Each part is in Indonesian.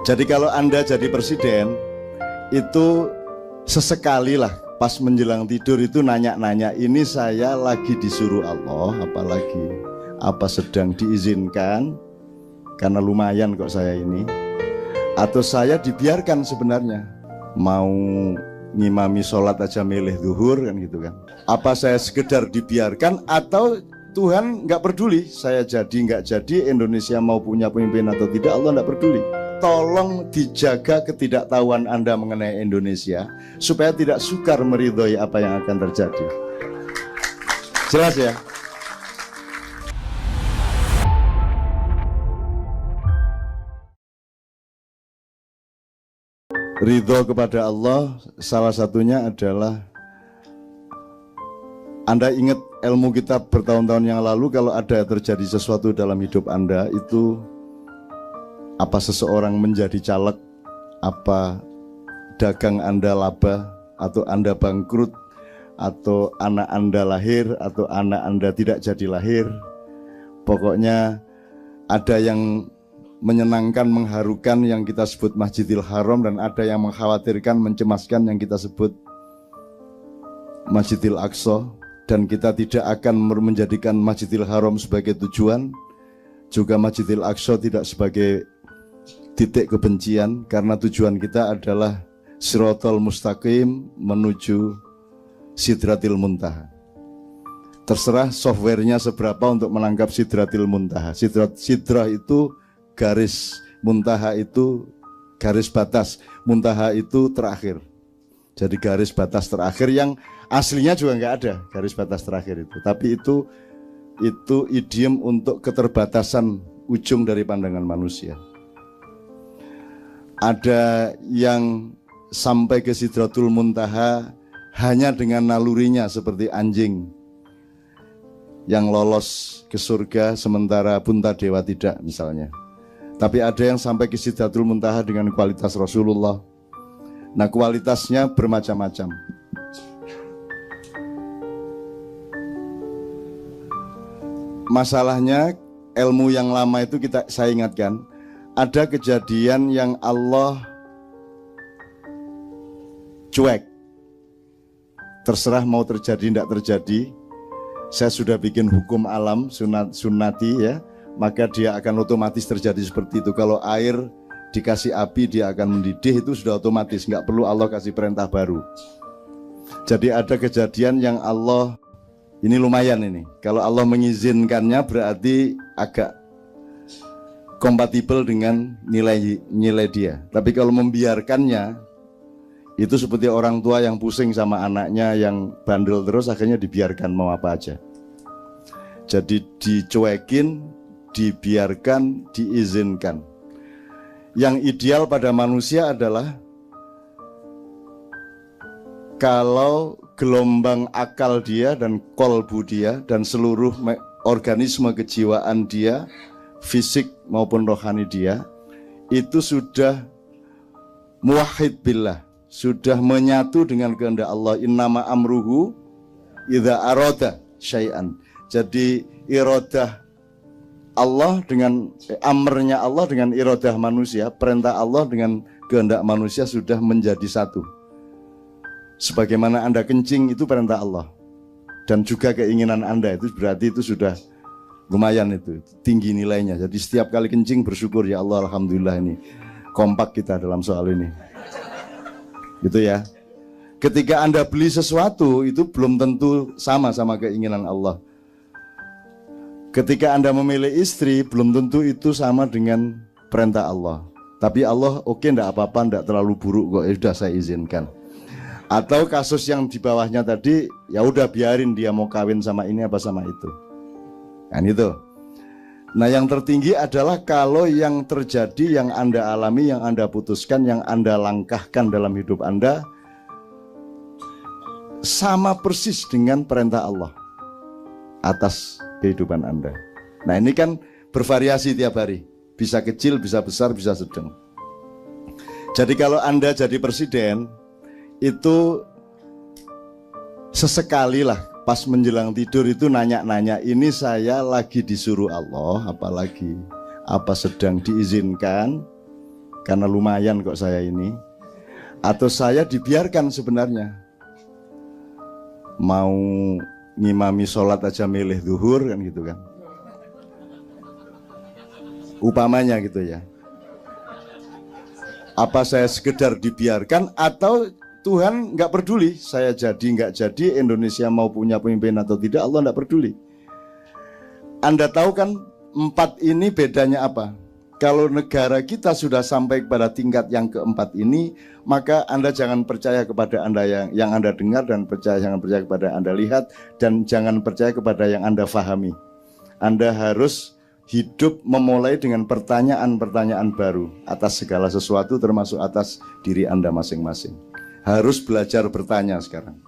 Jadi kalau Anda jadi presiden, itu sesekali lah pas menjelang tidur itu nanya-nanya, ini saya lagi disuruh Allah, apalagi apa sedang diizinkan, karena lumayan kok saya ini, atau saya dibiarkan sebenarnya, mau ngimami sholat aja milih zuhur kan gitu kan. Apa saya sekedar dibiarkan atau Tuhan nggak peduli saya jadi nggak jadi, Indonesia mau punya pemimpin atau tidak, Allah nggak peduli. Tolong dijaga ketidaktahuan Anda mengenai Indonesia supaya tidak sukar meridhoi apa yang akan terjadi. Jelas ya? Ridho kepada Allah salah satunya adalah Anda ingat ilmu kita bertahun-tahun yang lalu, kalau ada terjadi sesuatu dalam hidup Anda itu, apa seseorang menjadi caleg, apa dagang Anda laba, atau Anda bangkrut, atau anak Anda lahir, atau anak Anda tidak jadi lahir, pokoknya ada yang menyenangkan, mengharukan yang kita sebut Masjidil Haram, dan ada yang mengkhawatirkan, mencemaskan yang kita sebut Masjidil Aqsa. Dan kita tidak akan menjadikan Masjidil Haram sebagai tujuan, juga Masjidil Aqsa tidak sebagai titik kebencian, karena tujuan kita adalah Shiratal Mustaqim menuju Sidratil Muntaha. Terserah softwarenya seberapa untuk menangkap Sidratil Muntaha. Sidrah itu garis, muntaha itu garis batas, muntaha itu terakhir. Jadi garis batas terakhir yang aslinya juga nggak ada garis batas terakhir itu, tapi itu idiom untuk keterbatasan ujung dari pandangan manusia. Ada yang sampai ke Sidratul Muntaha hanya dengan nalurinya seperti anjing yang lolos ke surga sementara Puntadewa tidak misalnya. Tapi ada yang sampai ke Sidratul Muntaha dengan kualitas Rasulullah. Nah, kualitasnya bermacam-macam. Masalahnya ilmu yang lama itu saya ingatkan, ada kejadian yang Allah cuek. Terserah mau terjadi tidak terjadi. Saya sudah bikin hukum alam sunnati ya, maka dia akan otomatis terjadi seperti itu. Kalau air dikasih api dia akan mendidih, itu sudah otomatis, nggak perlu Allah kasih perintah baru. Jadi ada kejadian yang Allah, ini lumayan ini, kalau Allah mengizinkannya berarti agak kompatibel dengan nilai dia. Tapi kalau membiarkannya, itu seperti orang tua yang pusing sama anaknya yang bandel terus, akhirnya dibiarkan mau apa aja. Jadi dicuekin, dibiarkan, diizinkan. Yang ideal pada manusia adalah kalau gelombang akal dia dan kolbu dia dan seluruh organisme kejiwaan dia, fisik maupun rohani dia, itu sudah muwahhid billah, sudah menyatu dengan kehendak Allah. Innama amruhu idza arada syai'an. Jadi iradah Allah dengan amrnya Allah dengan iradah manusia, perintah Allah dengan kehendak manusia sudah menjadi satu. Sebagaimana Anda kencing itu perintah Allah, dan juga keinginan Anda itu berarti itu sudah lumayan, itu tinggi nilainya. Jadi setiap kali kencing bersyukur, ya Allah alhamdulillah ini kompak kita dalam soal ini. Gitu ya. Ketika Anda beli sesuatu itu belum tentu sama keinginan Allah. Ketika Anda memilih istri, belum tentu itu sama dengan perintah Allah. Tapi Allah oke, enggak apa-apa, enggak terlalu buruk kok, ya sudah saya izinkan. Atau kasus yang di bawahnya tadi, ya udah biarin dia mau kawin sama ini apa sama itu. Kan itu. Nah, yang tertinggi adalah kalau yang terjadi, yang Anda alami, yang Anda putuskan, yang Anda langkahkan dalam hidup Anda sama persis dengan perintah Allah atas kehidupan Anda. Nah, ini kan bervariasi tiap hari, bisa kecil, bisa besar, bisa sedang. Jadi kalau Anda jadi presiden, itu sesekali lah pas menjelang tidur itu nanya-nanya, ini saya lagi disuruh Allah, apalagi apa sedang diizinkan, karena lumayan kok saya ini, atau saya dibiarkan sebenarnya. Mau ngimami sholat aja milih zuhur kan gitu kan. Upamanya gitu ya. Apa saya sekedar dibiarkan atau Tuhan nggak peduli saya jadi nggak jadi, Indonesia mau punya pemimpin atau tidak, Allah nggak peduli. Anda tahu kan 4 ini bedanya apa? Kalau negara kita sudah sampai kepada tingkat yang keempat ini, maka Anda jangan percaya kepada Anda yang Anda dengar, dan jangan percaya kepada Anda lihat, dan jangan percaya kepada yang Anda fahami. Anda harus hidup memulai dengan pertanyaan-pertanyaan baru atas segala sesuatu, termasuk atas diri Anda masing-masing. Harus belajar bertanya sekarang.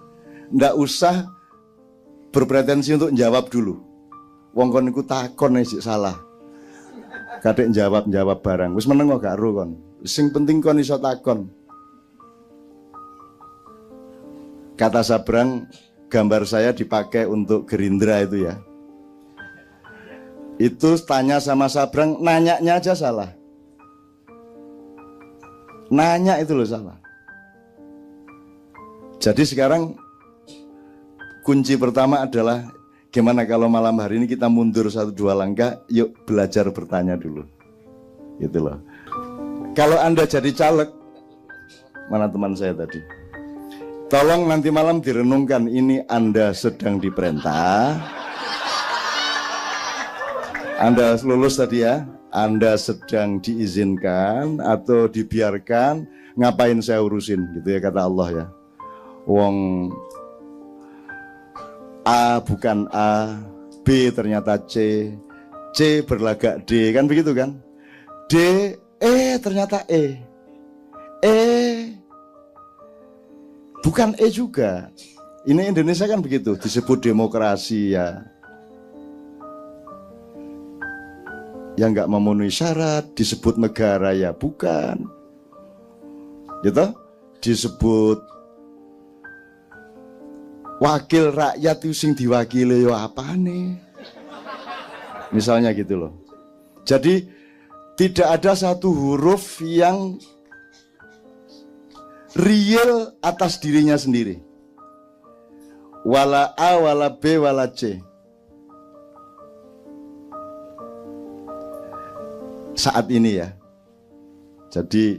Nggak usah berpretensi untuk menjawab dulu. Wong kon iku takon sik salah. Kadek jawab barang. Wis meneng kok gak ro kon. Sing penting kon iso takon. Kata Sabrang, gambar saya dipakai untuk Gerindra itu ya. Itu tanya sama Sabrang, nanyanya aja salah. Nanya itu loh salah. Jadi sekarang kunci pertama adalah gimana kalau malam hari ini kita mundur 1-2 langkah, yuk belajar bertanya dulu. Gitu loh. Kalau Anda jadi caleg, mana teman saya tadi? Tolong nanti malam direnungkan, ini Anda sedang diperintah. Anda lulus tadi ya, Anda sedang diizinkan atau dibiarkan, ngapain saya urusin gitu ya kata Allah ya. Wong A bukan A, B ternyata C, C berlagak D, kan begitu kan? D, ternyata E bukan E juga. Ini Indonesia kan begitu, disebut demokrasi ya. Yang nggak memenuhi syarat, disebut negara ya bukan. Gitu? Disebut wakil rakyat itu sing diwakili yo apane? Misalnya gitu loh. Jadi tidak ada satu huruf yang real atas dirinya sendiri. Wala A, wala B, wala C. Saat ini ya. Jadi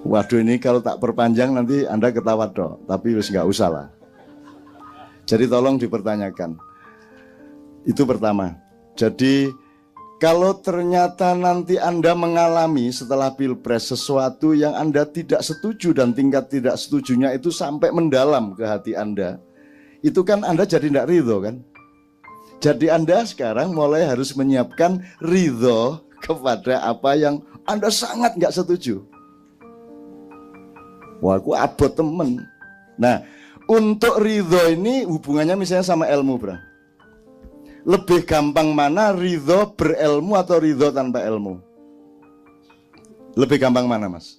waduh, ini kalau tak perpanjang nanti Anda ketawa dong, tapi wis nggak usah lah. Jadi tolong dipertanyakan. Itu pertama. Jadi kalau ternyata nanti Anda mengalami setelah Pilpres sesuatu yang Anda tidak setuju dan tingkat tidak setujunya itu sampai mendalam ke hati Anda, itu kan Anda jadi tidak ridho kan? Jadi Anda sekarang mulai harus menyiapkan ridho kepada apa yang Anda sangat nggak setuju. Wah, aku abot temen. Nah, untuk ridho ini hubungannya misalnya sama ilmu, bro. Lebih gampang mana, ridho berilmu atau ridho tanpa ilmu? Lebih gampang mana, Mas?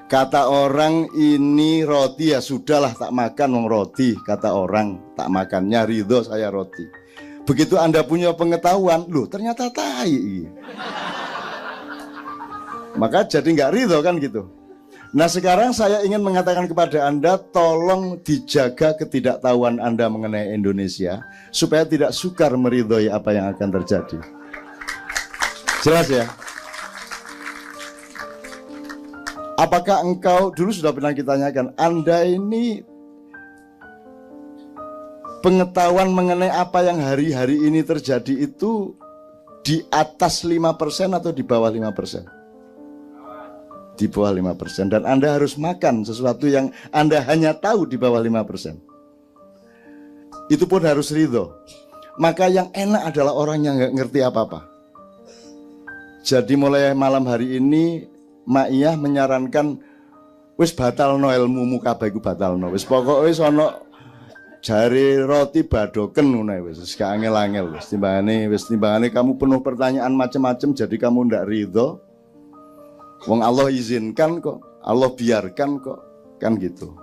Kata orang ini roti, ya sudahlah tak makan wong roti. Kata orang tak makannya ridho saya roti. Begitu Anda punya pengetahuan, loh ternyata tai. Maka jadi nggak ridho kan gitu. Nah sekarang saya ingin mengatakan kepada Anda, tolong dijaga ketidaktahuan Anda mengenai Indonesia, supaya tidak sukar meridhoi apa yang akan terjadi. Jelas ya? Apakah engkau, dulu sudah pernah kita tanyakan, Anda ini pengetahuan mengenai apa yang hari-hari ini terjadi itu di atas 5% atau di bawah 5%? Di bawah 5%, dan Anda harus makan sesuatu yang Anda hanya tahu di bawah 5%. Itu pun harus ridho. Maka yang enak adalah orang yang nggak ngerti apa-apa. Jadi mulai malam hari ini Maiyah menyarankan wis batal no ilmu muka baiku batal no. Wis pokoknya wis ono jari roti badoken ngono wis gak angel-angel wis timbangane kamu penuh pertanyaan macam-macam jadi kamu ndak ridho. Wong Allah izinkan kok, Allah biarkan kok, kan gitu.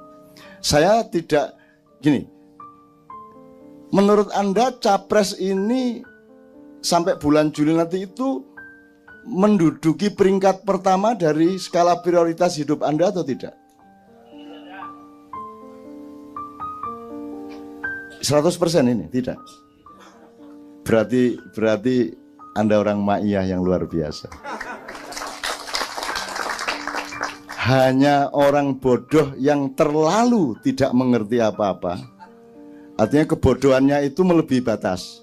Saya tidak gini. Menurut Anda capres ini sampai bulan Juli nanti itu menduduki peringkat pertama dari skala prioritas hidup Anda atau tidak? 100% ini tidak. Berarti Anda orang ma'iyah yang luar biasa. Hanya orang bodoh yang terlalu tidak mengerti apa-apa. Artinya kebodohannya itu melebihi batas.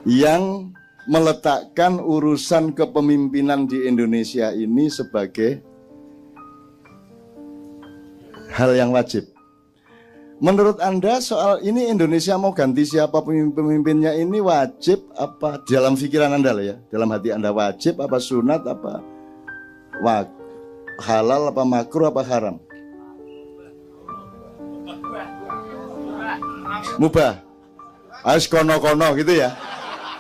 Yang meletakkan urusan kepemimpinan di Indonesia ini sebagai hal yang wajib. Menurut Anda soal ini Indonesia mau ganti siapa pemimpinnya ini wajib apa dalam pikiran Anda lah ya, dalam hati Anda wajib apa sunat apa halal apa makruh apa haram? Mubah. Harus kono-kono gitu ya.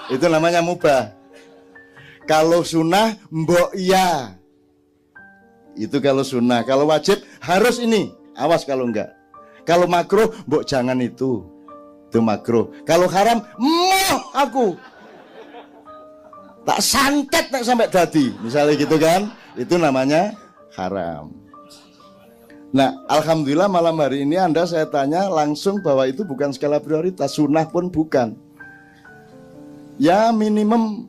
Itu namanya mubah. Kalau sunnah mbok iya. Itu kalau sunnah. Kalau wajib harus ini. Awas kalau enggak. Kalau makruh, mbok jangan itu. Itu makruh. Kalau haram, aku tak santet tak sampai dadi. Misalnya gitu kan. Itu namanya haram. Nah, alhamdulillah malam hari ini Anda saya tanya langsung bahwa itu bukan skala prioritas. Sunnah pun bukan. Ya minimum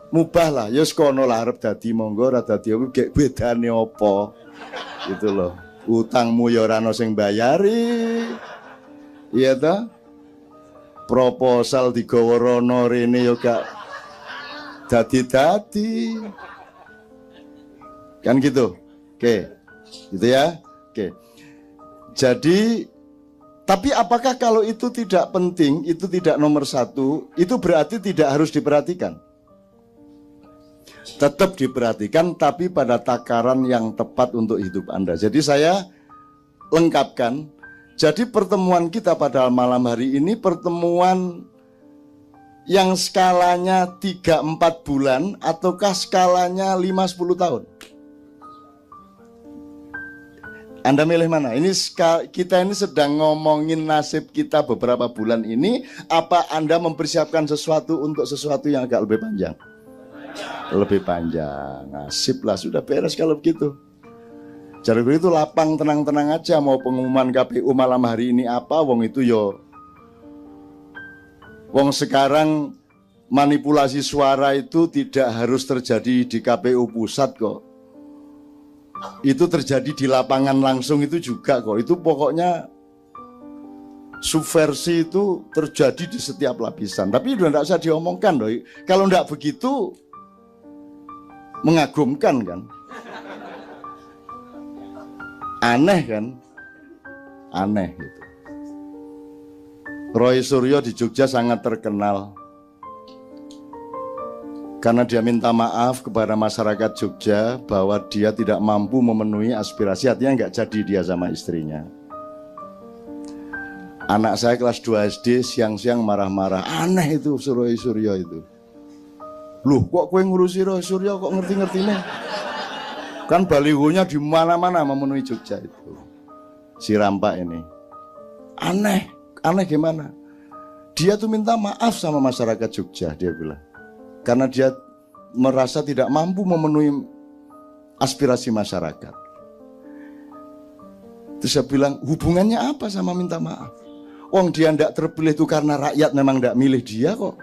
mubah lah. Ya sekono lah arep dadi monggo ora dadi gek bedane apa. Gitu loh. Utangmu ya ora ono sing bayari. Iya ta? Proposal digawa rono rene ya gak dadi-dadi. Kan gitu. Oke. Gitu ya. Oke. Jadi tapi apakah kalau itu tidak penting, itu tidak nomor satu, itu berarti tidak harus diperhatikan? Tetap diperhatikan tapi pada takaran yang tepat untuk hidup Anda. Jadi saya lengkapkan. Jadi pertemuan kita pada malam hari ini pertemuan yang skalanya 3-4 bulan ataukah skalanya 5-10 tahun? Anda milih mana? Ini kita ini sedang ngomongin nasib kita beberapa bulan ini. Apa Anda mempersiapkan sesuatu untuk sesuatu yang agak lebih panjang? Lebih panjang. Nasib lah, sudah beres kalau begitu. Jadi begitu lapang tenang-tenang aja. Mau pengumuman KPU malam hari ini apa? Wong itu yo. Wong sekarang manipulasi suara itu tidak harus terjadi di KPU pusat kok. Itu terjadi di lapangan langsung itu juga kok. Itu pokoknya subversi itu terjadi di setiap lapisan. Tapi udah tidak usah diomongkan loh. Kalau tidak begitu mengagumkan kan. Aneh kan. Aneh gitu. Roy Suryo di Jogja sangat terkenal karena dia minta maaf kepada masyarakat Jogja bahwa dia tidak mampu memenuhi aspirasi, artinya nggak jadi dia sama istrinya. Anak saya kelas 2 SD siang-siang marah-marah, aneh itu Roy Suryo itu. Loh kok kowe ngurusi Roy Suryo kok ngerti-ngerti nih? Kan balihonya di mana-mana memenuhi Jogja itu. Si Rampak ini. Aneh gimana? Dia tuh minta maaf sama masyarakat Jogja, dia bilang. Karena dia merasa tidak mampu memenuhi aspirasi masyarakat. Terus saya bilang, hubungannya apa sama minta maaf? Wong dia tidak terpilih itu karena rakyat memang tidak milih dia kok.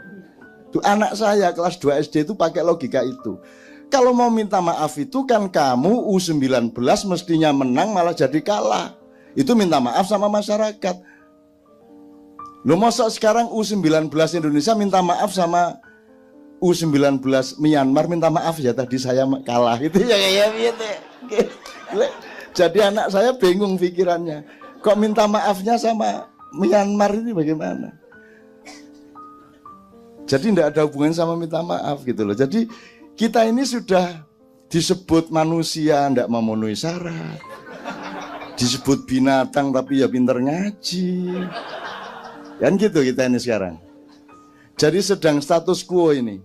Tuh anak saya kelas 2 SD itu pakai logika itu. Kalau mau minta maaf itu kan kamu U19 mestinya menang malah jadi kalah. Itu minta maaf sama masyarakat. Loh masa sekarang U19 Indonesia minta maaf sama U19 Myanmar minta maaf ya tadi saya kalah itu ya gitu. Jadi anak saya bingung pikirannya. Kok minta maafnya sama Myanmar ini bagaimana? Jadi tidak ada hubungan sama minta maaf gitu loh. Jadi kita ini sudah disebut manusia tidak memenuhi syarat. Disebut binatang tapi ya pinter ngaji. Kan gitu kita ini sekarang. Jadi sedang status quo ini.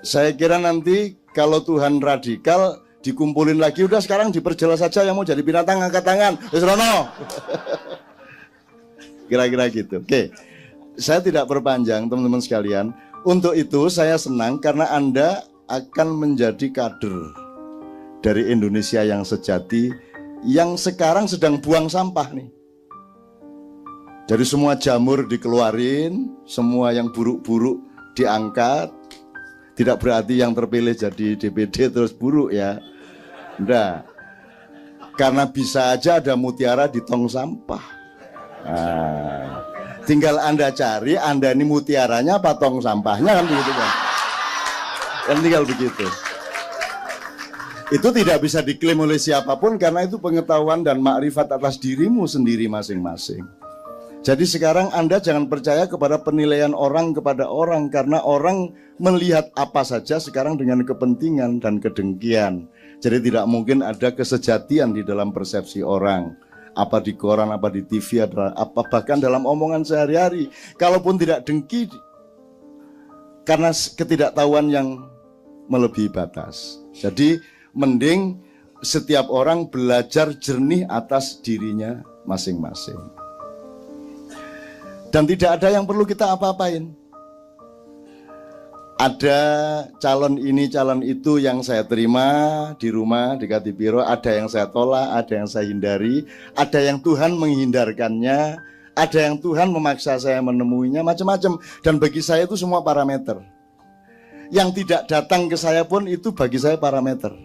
Saya kira nanti kalau Tuhan radikal dikumpulin lagi, udah sekarang diperjelas saja yang mau jadi binatang angkat tangan. Wis rono. Kira-kira gitu. Oke. Saya tidak perpanjang teman-teman sekalian. Untuk itu saya senang karena Anda akan menjadi kader dari Indonesia yang sejati, yang sekarang sedang buang sampah nih. Jadi semua jamur dikeluarin, semua yang buruk-buruk diangkat. Tidak berarti yang terpilih jadi DPD terus buruk ya. Enggak. Karena bisa aja ada mutiara di tong sampah. Nah, tinggal Anda cari, Anda ini mutiaranya apa tong sampahnya, kan begitu kan. Kan tinggal begitu. Itu tidak bisa diklaim oleh siapapun karena itu pengetahuan dan makrifat atas dirimu sendiri masing-masing. Jadi sekarang Anda jangan percaya kepada penilaian orang kepada orang, karena orang melihat apa saja sekarang dengan kepentingan dan kedengkian. Jadi tidak mungkin ada kesejatian di dalam persepsi orang. Apa di koran, apa di TV, apa bahkan dalam omongan sehari-hari. Kalaupun tidak dengki, karena ketidaktahuan yang melebihi batas. Jadi mending setiap orang belajar jernih atas dirinya masing-masing. Dan tidak ada yang perlu kita apa-apain. Ada calon ini, calon itu yang saya terima di rumah, di Katipiro. Ada yang saya tolak, ada yang saya hindari. Ada yang Tuhan menghindarkannya. Ada yang Tuhan memaksa saya menemuinya, macam-macam. Dan bagi saya itu semua parameter. Yang tidak datang ke saya pun itu bagi saya parameter.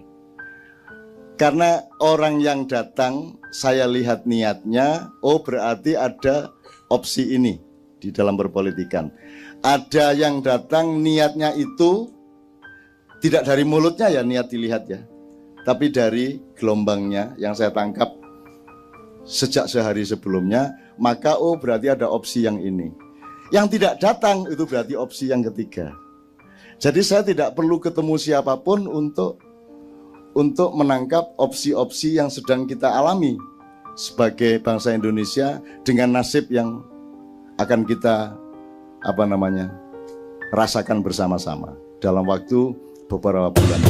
Karena orang yang datang, saya lihat niatnya, oh berarti ada opsi ini di dalam berpolitikan. Ada yang datang niatnya itu tidak dari mulutnya ya, niat dilihat ya, tapi dari gelombangnya yang saya tangkap sejak sehari sebelumnya, maka oh berarti ada opsi yang ini. Yang tidak datang itu berarti opsi yang ketiga. Jadi saya tidak perlu ketemu siapapun untuk menangkap opsi-opsi yang sedang kita alami sebagai bangsa Indonesia dengan nasib yang akan kita rasakan bersama-sama dalam waktu beberapa bulan.